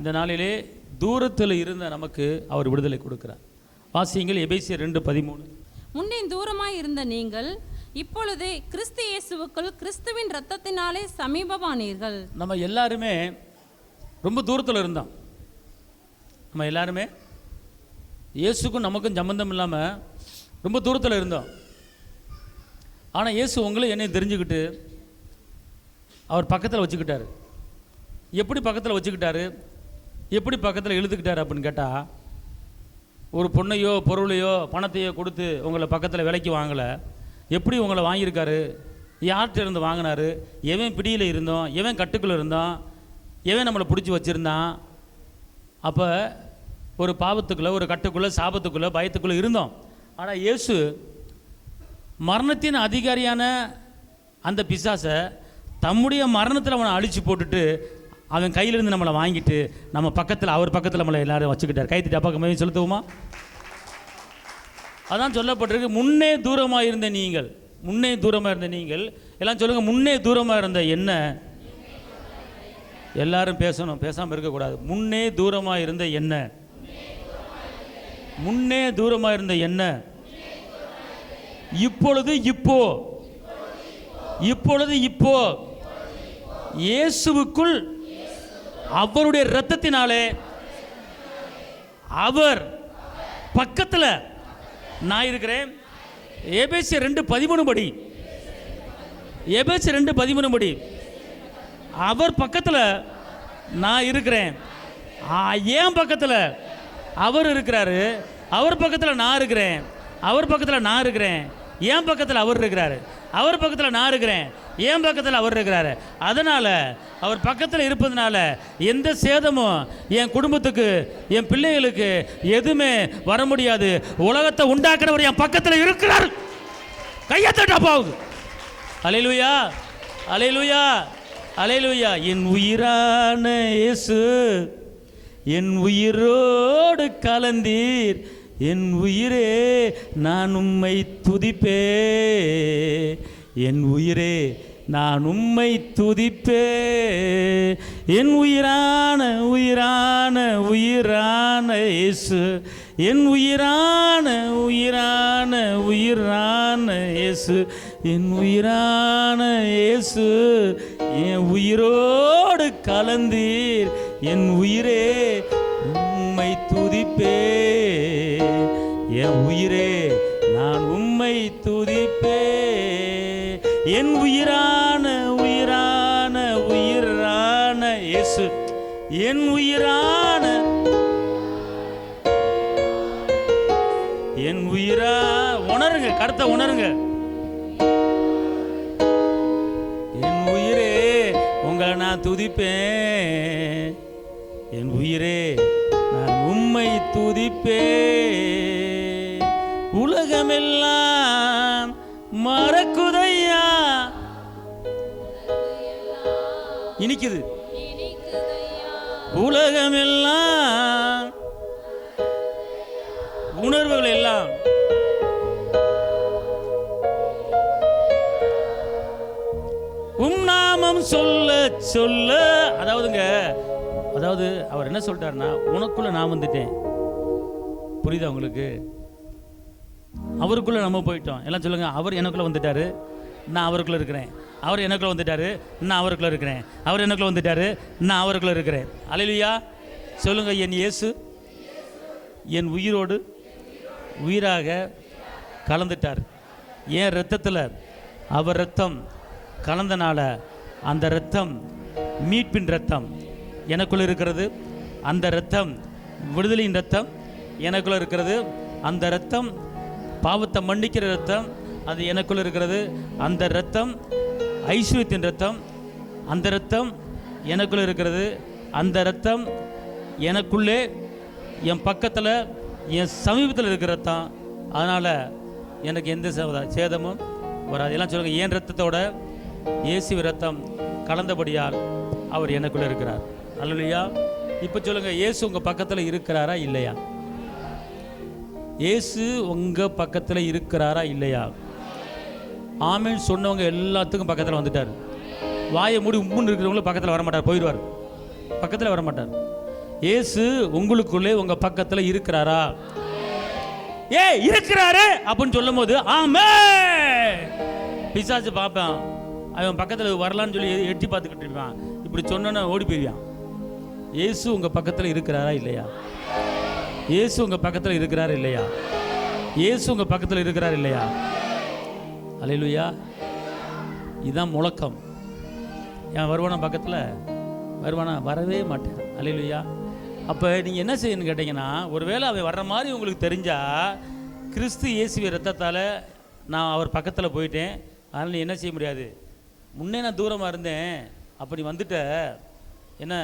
இந்த நாளிலே தூரத்தில் இருந்த நமக்கு அவர் விடுதலை கொடுக்கிறார். வாசியுங்கள் எபேசியர் 2:13. முன்னே தூரமாய் இருந்த நீங்கள் இப்பொழுதே கிறிஸ்து இயேசுவுக்குள் கிறிஸ்துவின் இரத்தத்தினாலே சமீபமானீர்கள். நம்ம எல்லாருமே ரொம்ப தூரத்தில் இருந்தோம். நம்ம எல்லாருமே இயேசுக்கும் நமக்கும் சம்பந்தம் இல்லாமல் ரொம்ப தூரத்தில் இருந்தோம். ஆனால் இயேசு உங்களை என்னையும் தெரிஞ்சுக்கிட்டு அவர் பக்கத்தில் வச்சுக்கிட்டாரு. எப்படி பக்கத்தில் வச்சுக்கிட்டாரு, எப்படி பக்கத்தில் இழுத்துக்கிட்டாரு அப்படின்னு கேட்டால், ஒரு பொண்ணையோ பொருளையோ பணத்தையோ கொடுத்து உங்களை பக்கத்தில் விலைக்கு வாங்கலை. எப்படி உங்களை வாங்கியிருக்காரு, யார்கிட்ட இருந்து வாங்கினாரு, எவன் பிடியில் இருந்தோம், எவன் கட்டுக்குள்ளே இருந்தோம், எவன் நம்மளை பிடிச்சி வச்சுருந்தான். அப்போ ஒரு பாவத்துக்குள்ளே, ஒரு கட்டுக்குள்ளே, சாபத்துக்குள்ளே, பயத்துக்குள்ளே இருந்தோம். ஆனால் இயேசு மரணத்தின் அதிகாரியான அந்த பிசாசை தம்முடைய மரணத்தில் அவனை அழித்து போட்டுட்டு அவன் கையிலிருந்து நம்மளை வாங்கிட்டு நம்ம பக்கத்தில், அவர் பக்கத்தில் நம்மளை எல்லாரும் வச்சுக்கிட்டார். கைத்திட்டு அப்பா கம்மியாக செலுத்துவோமா? அதான் சொல்லப்பட்டிருக்கு, முன்னே தூரமாக இருந்த நீங்கள், முன்னே தூரமாக இருந்த நீங்கள். எல்லாம் சொல்லுங்கள், முன்னே தூரமாக இருந்த என்ன. எல்லாரும் பேசணும், பேசாமல் இருக்கக்கூடாது. முன்னே தூரமாக இருந்த என்ன, முன்னே தூரமாக இருந்த என்ன, இப்பொழுது இப்போ, இப்பொழுது இப்போ இயேசுவுக்குள் அவருடைய இரத்தத்தினாலே அவர் பக்கத்தில் நான் இருக்கிறேன். எபேசியர் 2:13 படி, எபேசியர் 2:13 படி அவர் பக்கத்தில் நான் இருக்கிறேன். ஏன் பக்கத்தில் அவர் இருக்கிறாரு, அவர் பக்கத்தில் நான் இருக்கிறேன், அவர் பக்கத்தில் நான் இருக்கிறேன், ஏன் பக்கத்தில் அவர் இருக்கிறாரு, அவர் பக்கத்தில் நான் இருக்கிறேன், ஏன் பக்கத்தில் அவர் இருக்கிறாரு. அதனால் அவர் பக்கத்தில் இருப்பதனால எந்த சேதமும் என் குடும்பத்துக்கு, என் பிள்ளைகளுக்கு எதுவுமே வர முடியாது. உலகத்தை உண்டாக்குறவர் என் பக்கத்தில் இருக்கிறார். கையத்தட்டா போகுது. அல்லேலூயா, அல்லேலூயா, அல்லேலூயா. என் உயிரான இயேசு, என் உயிரோடு கலந்தீர், என் உயிரே நான் உம்மை துதிப்பே, என் உயிரே நான் உம்மை துதிப்பே, என் உயிரான உயிரான உயிரான இயேசு, என் உயிரான உயிரான உயிரான இயேசு, என் உயிரான இயேசு, என் உயிரோடு கலந்தீர், என் உயிரே உம்மை துதிப்பே, என் உயிரே நான் உம்மை துதிப்பே, என் உயிரான உயிரான உயிரான இயேசு, என் உயிரான என் உயிரா. உணருங்க, கருத்தை உணருங்க. என் உயிரே உங்களை நான் துதிப்பேன், என் உயிரே நான் உம்மை துதிப்பே, உலகமெல்லாம் மறக்குதையா. இனிக்குது. உலகமெல்லாம், உணர்வுகள் எல்லாம் உம் நாமம் சொல்ல சொல்ல. அதாவதுங்க, அதாவது அவர் என்ன சொல்லிட்டாருன்னா, உனக்குள்ள நான் வந்துட்டேன். புரியுதா உங்களுக்கு? அவருக்குள்ள நம்ம போயிட்டோம். எல்லாம் சொல்லுங்க, அவர் எனக்குள்ள வந்துட்டாரு, நான் அவருக்குள்ள இருக்கிறேன். அவர் எனக்குள்ள வந்துட்டாரு, நான் அவருக்குள்ள இருக்கிறேன். அவர் எனக்குள்ள வந்துட்டாரு, நான் அவருக்குள்ள இருக்கிறேன். அல்லேலூயா. சொல்லுங்க, என் இயேசு என் உயிரோடு உயிராக கலந்துட்டார். என் இரத்தத்தில் அவர் இரத்தம் கலந்தனால அந்த இரத்தம் மீட்பின் இரத்தம் எனக்குள்ள இருக்கிறது. அந்த இரத்தம் விடுதலையின் இரத்தம் எனக்குள்ள இருக்கிறது. அந்த இரத்தம் பாவத்தை மன்னிக்கிற இரத்தம், அது எனக்குள்ள இருக்கிறது. அந்த இரத்தம் ஐஸ்வர்யத்தின் இரத்தம், அந்த இரத்தம் எனக்குள்ள இருக்கிறது. அந்த இரத்தம் எனக்குள்ளே, என் பக்கத்தில், என் சமீபத்தில் இருக்கிற ரத்தம். அதனால் எனக்கு எந்த சேதமும் வராது. எல்லாம் சொல்லுங்கள், என் ரத்தத்தோட இயேசு ரத்தம் கலந்தபடியால் அவர் எனக்குள்ளே இருக்கிறார். அல்லேலூயா. இப்போ சொல்லுங்கள், இயேசு உங்கள் பக்கத்தில் இருக்கிறாரா இல்லையா? இயேசு உங்கள் பக்கத்தில் இருக்கிறாரா இல்லையா? ஆமென் சொன்னவங்க எல்லாத்துக்கும் பக்கத்தில் வந்துட்டார். வாயை மூடி உம்முன்னு இருக்கிறவங்களும் பக்கத்தில் வரமாட்டார், போயிடுவார். பக்கத்தில் வரமாட்டார். இயேசு உங்களுக்குள்ளே உங்க பக்கத்துல இருக்கிறாரா? இருக்கிறாரு அப்படின்னு சொல்லும் போது ஆமென். பிசாசு பார்ப்பான், அவன் பக்கத்துல வரலான்னு சொல்லி எட்டி பார்த்துக்கிட்டு இருப்பான். இப்படி சொன்னா ஓடி போயிருவான். இயேசு உங்க பக்கத்துல இருக்கிறாரா இல்லையா? இயேசு உங்க பக்கத்துல இருக்கிறாரா இல்லையா? இயேசு உங்க பக்கத்துல இருக்கிறாரா இல்லையா? அல்லேலூயா. இதுதான் முழக்கம். என் வருவானா பக்கத்துல? வருவானா? வரவே மாட்டேன். அல்லேலூயா. அப்போ நீங்கள் என்ன செய்யணும்னு கேட்டிங்கன்னா, ஒருவேளை அவன் வர்ற மாதிரி உங்களுக்கு தெரிஞ்சால், கிறிஸ்து இயேசுவின் ரத்தத்தால் நான் அவர் பக்கத்தில் போயிட்டேன், அதனால் நீ என்ன செய்ய முடியாது. முன்னே நான் தூரமாக இருந்தேன், அப்படி வந்துட்ட என்ன,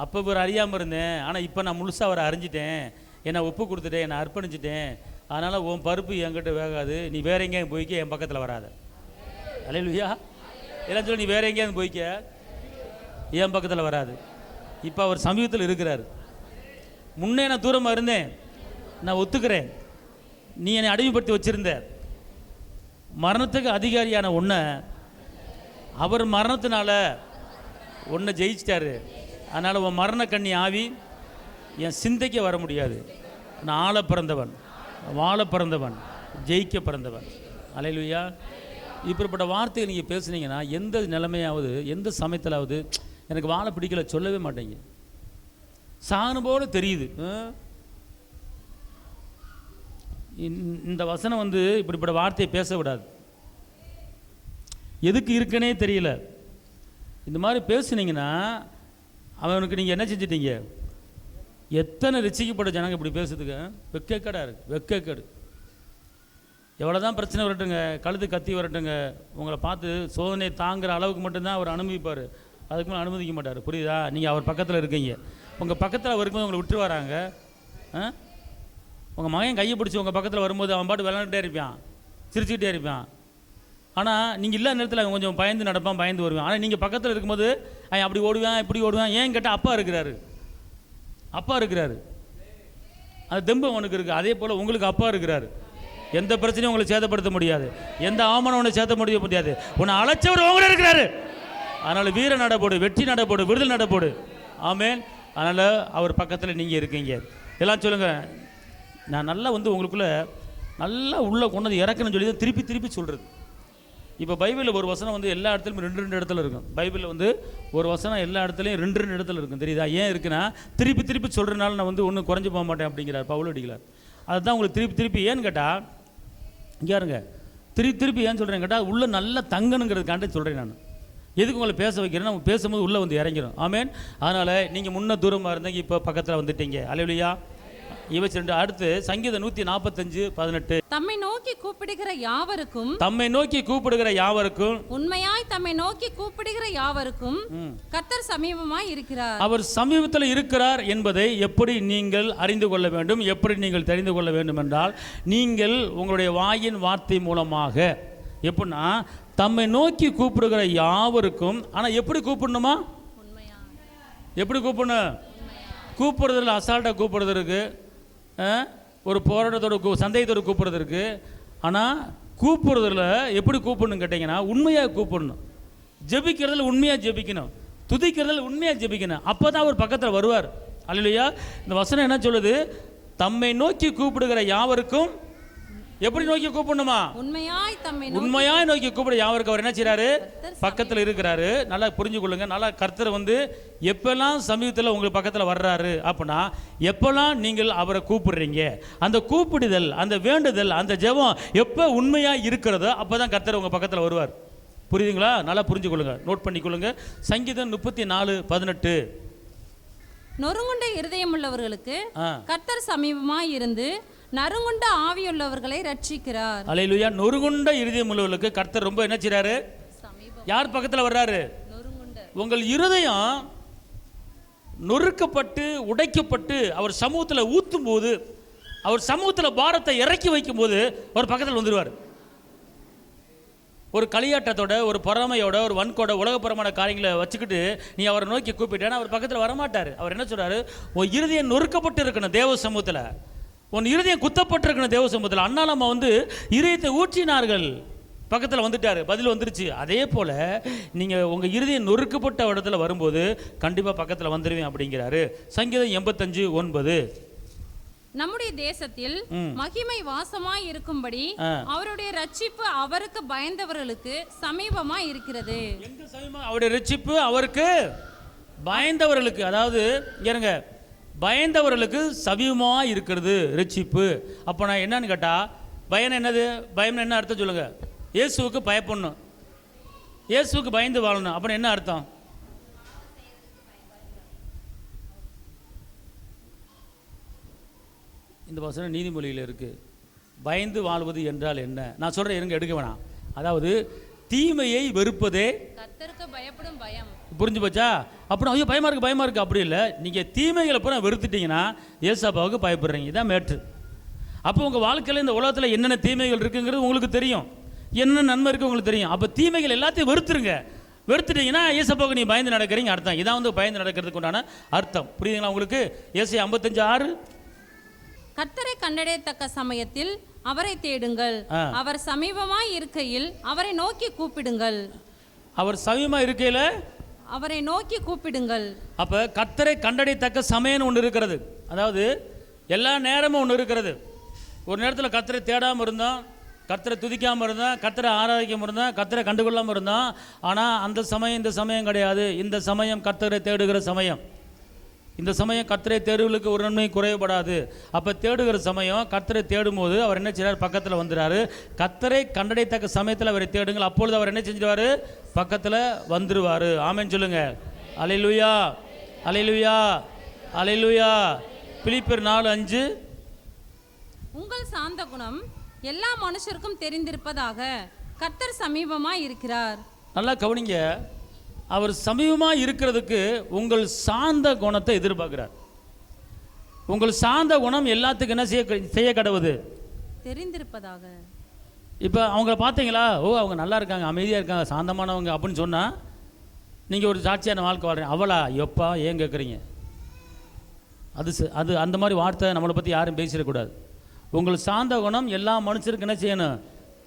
அப்போ ஒரு அறியாமல் இருந்தேன், ஆனால் இப்போ நான் முழுசாக அவரை அறிஞ்சிட்டேன், என்னை ஒப்பு கொடுத்துட்டேன், என்னை அர்ப்பணிச்சிட்டேன், அதனால் உன் பருப்பு என்கிட்ட வேகாது, நீ வேற எங்கேயும் போய்க்க, என் பக்கத்தில் வராத. அல்லேலூயா. எல்லாம் சொல்லி நீ வேற எங்கேயாவது போய்க்க, என் பக்கத்தில் வராது. இப்போ அவர் சமீபத்தில் இருக்கிறார். முன்னே நான் தூரமாக இருந்தேன், நான் ஒத்துக்கிறேன், நீ என்னை அடிமைப்படுத்தி வச்சிருந்த, மரணத்துக்கு அதிகாரியான உன்னை அவர் மரணத்தினால உன்னை ஜெயிச்சிட்டாரு, அதனால் உன் மரண கண்ணி ஆவி என் சிந்தைக்கு வர முடியாது. நான் ஆள பிறந்தவன், வாழ பிறந்தவன், ஜெயிக்க பிறந்தவன். அல்லேலூயா. இப்படிப்பட்ட வார்த்தையை நீங்கள் பேசுனீங்கன்னா எந்த நிலைமையாவது எந்த சமயத்திலாவது எனக்கு வாழ பிடிக்கல சொல்லவே மாட்டேங்க. சாணு போல தெரியுது. இந்த வசனம் வந்து இப்படிப்பட்ட வார்த்தையை பேச விடாது. எதுக்கு இருக்குன்னே தெரியல. இந்த மாதிரி பேசுனீங்கன்னா அவனுக்கு நீங்கள் என்ன செஞ்சிட்டீங்க? எத்தனை ரசிக்கப்பட்ட ஜனங்க இப்படி பேசுறதுக்கு வெக்கக்கடா இருக்கு, வெக்கக்கடு. எவ்வளோதான் பிரச்சனை வரட்டுங்க, கழுத்து கத்தி வரட்டுங்க, உங்களை பார்த்து சோதனை தாங்குகிற அளவுக்கு மட்டும்தான் அவர் அனுமதிப்பார், அதுக்கு மேலே அனுமதிக்க மாட்டார். புரியுதா? நீங்கள் அவர் பக்கத்தில் இருக்கீங்க, உங்கள் பக்கத்தில் வரும்போது உங்களை விட்டு வராங்க. உங்கள் மகன் கையை பிடிச்சி உங்கள் பக்கத்தில் வரும்போது அவன் பாட்டு விளையாண்டுட்டே இருப்பான், சிரிச்சுக்கிட்டே இருப்பான். ஆனால் நீங்கள் இல்லாத நேரத்தில் அவன் கொஞ்சம் பயந்து நடப்பான், பயந்து வருவான். ஆனால் நீங்கள் பக்கத்தில் இருக்கும்போது அவன் அப்படி ஓடுவான், இப்படி ஓடுவான். ஏன் கேட்டால் அப்பா இருக்கிறாரு, அப்பா இருக்கிறாரு, அது தெம்பு அவனுக்கு இருக்குது. அதே போல் உங்களுக்கு அப்பா இருக்கிறாரு. எந்த பிரச்சனையும் உங்களை சேதப்படுத்த முடியாது, எந்த ஆமனம் உன்னை சேத முடியாது. உன்னை அழைச்சவர் உங்கள இருக்கிறாரு. அதனால் வீர நடப்போடு, வெற்றி நடப்போடு, விடுதல் நடப்போடு. ஆமேன். அதனால் அவர் பக்கத்தில் நீங்கள் இருக்கீங்க. எல்லாம் சொல்லுங்கள், நான் நல்லா வந்து உங்களுக்குள்ளே நல்லா உள்ளே கொண்டது இறக்கணும்னு சொல்லி தான் திருப்பி திருப்பி சொல்கிறது. இப்போ பைபிளில் ஒரு வசனம் வந்து எல்லா இடத்துலையும் ரெண்டு இடத்துல இருக்கும். பைபிளில் வந்து ஒரு வசனம் எல்லா இடத்துலையும் ரெண்டு இடத்துல இருக்கும். தெரியுதா? ஏன் இருக்குன்னா, திருப்பி திருப்பி சொல்கிறனால நான் வந்து ஒன்றும் குறைஞ்சி போக மாட்டேன் அப்படிங்கிறார் பவுல் அடிகளார். அதுதான் உங்களுக்கு திருப்பி திருப்பி ஏன்னு கேட்டால், இங்கே இருங்க, திருப்பி ஏன்னு சொல்கிறேன் கேட்டால், உள்ளே நல்லா தங்கணுங்கிறதுக்காண்டி சொல்கிறேன் நான். எதுக்கு உங்களை பேச வைக்கிறேன்னா, நம்ம பேசும்போது உள்ளே வந்து இறங்கிடும். ஆமேன். அதனால் நீங்கள் முன்ன தூரமாக இருந்தீங்க, இப்போ பக்கத்தில் வந்துட்டீங்க. அல்லேலூயா. இவச்சு ரெண்டு. அடுத்து சங்கீதம் 145:18. தம்மை நோக்கி கூப்பிடுகிற யாவருக்கும், தம்மை நோக்கி கூப்பிடுகிற யாவருக்கும், உண்மையாய் தம்மை நோக்கி கூப்பிடுகிற யாவருக்கும் கர்த்தர் சமீபமாய் இருக்கிறார். அவர் சமீபத்தில் இருக்கிறார் என்பதை எப்படி நீங்கள் அறிந்து கொள்ள வேண்டும், எப்படி நீங்கள் தெரிந்து கொள்ள வேண்டும் என்றால், நீங்கள் உங்களுடைய வாயின் வார்த்தை மூலமாக. எப்படின்னா, தம்மை நோக்கி கூப்பிடுகிற யாவருக்கும். ஆனால் எப்படி கூப்பிடணுமா? எப்படி கூப்பிடணும்? கூப்பிடுறதுல அசால்ட்டாக கூப்பிடுறது இருக்கு, ஒரு போராட்டத்தோட சந்தேகத்தோடு கூப்பிடுறது இருக்கு. ஆனால் கூப்பிடுறதுல எப்படி கூப்பிடணும் கேட்டிங்கன்னா, உண்மையாக கூப்பிடணும். ஜெபிக்கிறதுல உண்மையாக ஜெபிக்கணும், துதிக்கிறதுல உண்மையாக ஜெபிக்கணும். அப்போ தான் அவர் பக்கத்தில் வருவார். அல்லேலூயா. இந்த வசனம் என்ன சொல்லுது? தம்மை நோக்கி கூப்பிடுகிற யாவருக்கும். எப்படி நோக்கி கூப்பிடணுமா? உண்மையாய் நோக்கி கூப்பிட யாவருக்கு அவர் என்ன செய்றாரு? பக்கத்தில் இருக்கிறாரு. நல்லா புரிஞ்சு கொள்ளுங்க. நல்லா கர்த்தர் வந்து எப்பெல்லாம் சமீபத்தில் உங்களுக்கு பக்கத்தில் வர்றாரு அப்படின்னா, எப்பெல்லாம் நீங்கள் அவரை கூப்பிடுறீங்க, அந்த கூப்பிடுதல், அந்த வேண்டுதல், அந்த ஜெபம் எப்போ உண்மையாக இருக்கிறதோ அப்போ தான் கர்த்தர் உங்கள் பக்கத்தில் வருவார். புரியுதுங்களா? நல்லா புரிஞ்சு கொள்ளுங்க, நோட் பண்ணிக்கொள்ளுங்க. சங்கீதம் 34:18. நொறுங்குண்ட இருதயம் உள்ளவர்களுக்கு கர்த்தர் சமீபமாய் இருந்து நறுங்குண்ட ஆவியுள்ளவர்களை ரட்சிக்கிறார். அல்லேலூயா. நொறுங்குண்ட இருதயம் உள்ளவர்களுக்கு கர்த்தர் ரொம்ப என்ன செய்றாரு? யார் பக்கத்தில் வர்றாரு? உங்கள் இருதயம் நொறுக்கப்பட்டு உடைக்கப்பட்டு அவர் சமூகத்தில் ஊத்தும் போது, அவர் சமூகத்தில் பாரத்தை இறக்கி வைக்கும் போது அவர் பக்கத்தில் வந்துடுவார். ஒரு களியாட்டத்தோட, ஒரு பொறாமையோட, ஒரு வன்கோட, உலகப்புறமான காரியங்களை வச்சுக்கிட்டு நீ அவரை நோக்கி கூப்பிட்டேன்னா அவர் பக்கத்தில் வரமாட்டார். அவர் என்ன சொல்றாரு? உன் இருதயம் நொறுக்கப்பட்டு இருக்கணும் தேவ சமூகத்தில், உன் இருதயம் குத்தப்பட்டிருக்கணும் தேவ சமூகத்தில். அண்ணா நம்ம வந்து இதயத்தை ஊற்றினார்கள். பக்கத்தில் வந்துட்டார், பதில் வந்துருச்சு. அதே போல் நீங்கள் உங்கள் இருதயம் நொறுக்கப்பட்ட இடத்துல வரும்போது கண்டிப்பாக பக்கத்தில் வந்துடுவேன் அப்படிங்கிறாரு. சங்கீதம் 85:9. நம்முடைய தேசத்தில் மகிமை வாசமாய் இருக்கும்படி அவருடைய ரட்சிப்பு அவருக்கு பயந்தவர்களுக்கு சமீபமாய் இருக்கிறது. எங்க சமீபம்? அவருடைய ரட்சிப்பு அவருக்கு பயந்தவர்களுக்கு, அதாவது இருங்க, பயந்தவர்களுக்கு சமீபமாக இருக்கிறது ரட்சிப்பு. அப்போ நான் என்னன்னு கேட்டால், பயம் என்னது? பயம் என்ன அர்த்தம் சொல்லுங்க? இயேசுவுக்கு பயப்படணும், இயேசுவுக்கு பயந்து வாழணும். அப்புறம் என்ன அர்த்தம்? இந்த வசனம் நீதிமொழியில் இருக்குது. பயந்து வாழ்வது என்றால் என்ன? நான் சொல்கிறேன், இருங்க, எடுக்க வேணாம். அதாவது தீமையை வெறுப்பதே கர்த்தருக்கு பயப்படும் பயம். புரிஞ்சு போச்சா? அப்புறம் ஐயோ பயமாக இருக்குது, பயமாக இருக்குது அப்படி இல்லை. நீங்கள் தீமைகளை பூரா வெறுத்துட்டீங்கன்னா ஏசாப்பாவுக்கு பயப்படுறீங்க. இதான் மேட்ரு. அப்போ உங்கள் வாழ்க்கையில் இந்த உலகத்தில் என்னென்ன தீமைகள் இருக்குங்கிறது உங்களுக்கு தெரியும், என்ன நன்மை இருக்குது உங்களுக்கு தெரியும். அப்போ தீமைகள் எல்லாத்தையும் வெறுத்துருங்க. வெறுத்துட்டீங்கன்னா ஏசப்பாவுக்கு நீ பயந்து நடக்கிறீங்க அர்த்தம். இதான் வந்து பயந்து நடக்கிறதுக்கு உண்டான அர்த்தம். புரியுதுங்களா உங்களுக்கு? ஏசாயா 55:6. கர்த்தரை கண்டடையத்தக்க சமயத்தில் அவரை தேடுங்கள், அவர் சமீபமாய் இருக்கையில் அவரை நோக்கி கூப்பிடுங்கள். அவர் சமீபமாக இருக்கையில் அவரை நோக்கி கூப்பிடுங்கள். அப்போ கர்த்தரை கண்டடையத்தக்க சமயம்னு ஒன்று இருக்கிறது. அதாவது எல்லா நேரமும் ஒன்று இருக்கிறது. ஒரு நேரத்தில் கர்த்தரை தேடாமல் இருந்தோம், கர்த்தரை துதிக்காமல் இருந்தோம், கர்த்தரை ஆராதிக்காமல் இருந்தோம், கர்த்தரை கண்டுகொள்ளாமல் இருந்தோம். ஆனால் அந்த சமயம் இந்த சமயம் கிடையாது. இந்த சமயம் கர்த்தரை தேடுகிற சமயம். இந்த சமயம் கர்த்தரை தேடுகளுக்கு ஒரு நன்மை குறையப்படாது. அப்போ தேடுகிற சமயம், கர்த்தரை தேடும் போது அவர் என்ன செய்கிறார்? பக்கத்தில் வந்துடுறாரு. கர்த்தரை கண்டடையத்தக்க சமயத்தில் அவரை தேடுங்கள், அப்பொழுது அவர் என்ன செஞ்சிடுவார்? பக்கத்தில் வந்துடுவார். ஆமென் சொல்லுங்க. அல்லேலூயா, அல்லேலூயா, அல்லேலூயா. பிலிப்பியர் 4:5. உங்கள் சாந்த குணம் எல்லா மனுஷருக்கும் தெரிந்திருப்பதாக கர்த்தர் சமீபமாய் இருக்கிறார். நல்லா கவனிங்க. அவர் சமீபமாக இருக்கிறதுக்கு உங்கள் சாந்த குணத்தை எதிர்பார்க்கிறார். உங்கள் சாந்த குணம் எல்லாத்துக்கும் என்ன செய்ய கடவுது? தெரிந்திருப்பதாக. இப்போ அவங்கள பார்த்தீங்களா? ஓ, அவங்க நல்லா இருக்காங்க, அமைதியாக இருக்காங்க, சாந்தமானவங்க அப்படின்னு சொன்னால் நீங்கள் ஒரு சாட்சியான வாழ்க்கை வாழ்றீங்க. அவளா எப்பா ஏன் கேட்குறீங்க? அது அந்த மாதிரி வார்த்தை நம்மளை பற்றி யாரும் பேசிடக்கூடாது. உங்கள் சாந்த குணம் எல்லா மனுஷருக்கும் என்ன செய்யணும்?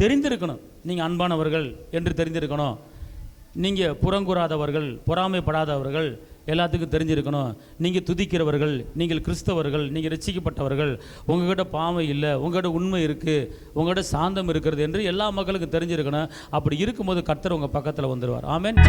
தெரிந்திருக்கணும். நீங்கள் அன்பானவர்கள் என்று தெரிந்திருக்கணும். நீங்கள் புறங்கூறாதவர்கள், பொறாமைப்படாதவர்கள், எல்லாத்துக்கும் தெரிஞ்சிருக்கணும். நீங்கள் துதிக்கிறவர்கள், நீங்கள் கிறிஸ்தவர்கள், நீங்கள் ரட்சிக்கப்பட்டவர்கள், உங்கள்கிட்ட பாவம் இல்லை, உங்கள்கிட்ட உண்மை இருக்குது, உங்கள்கிட்ட சாந்தம் இருக்கிறது என்று எல்லா மக்களுக்கும் தெரிஞ்சிருக்கணும். அப்படி இருக்கும்போது கர்த்தர் உங்கள் பக்கத்தில் வந்துடுவார். ஆமென்.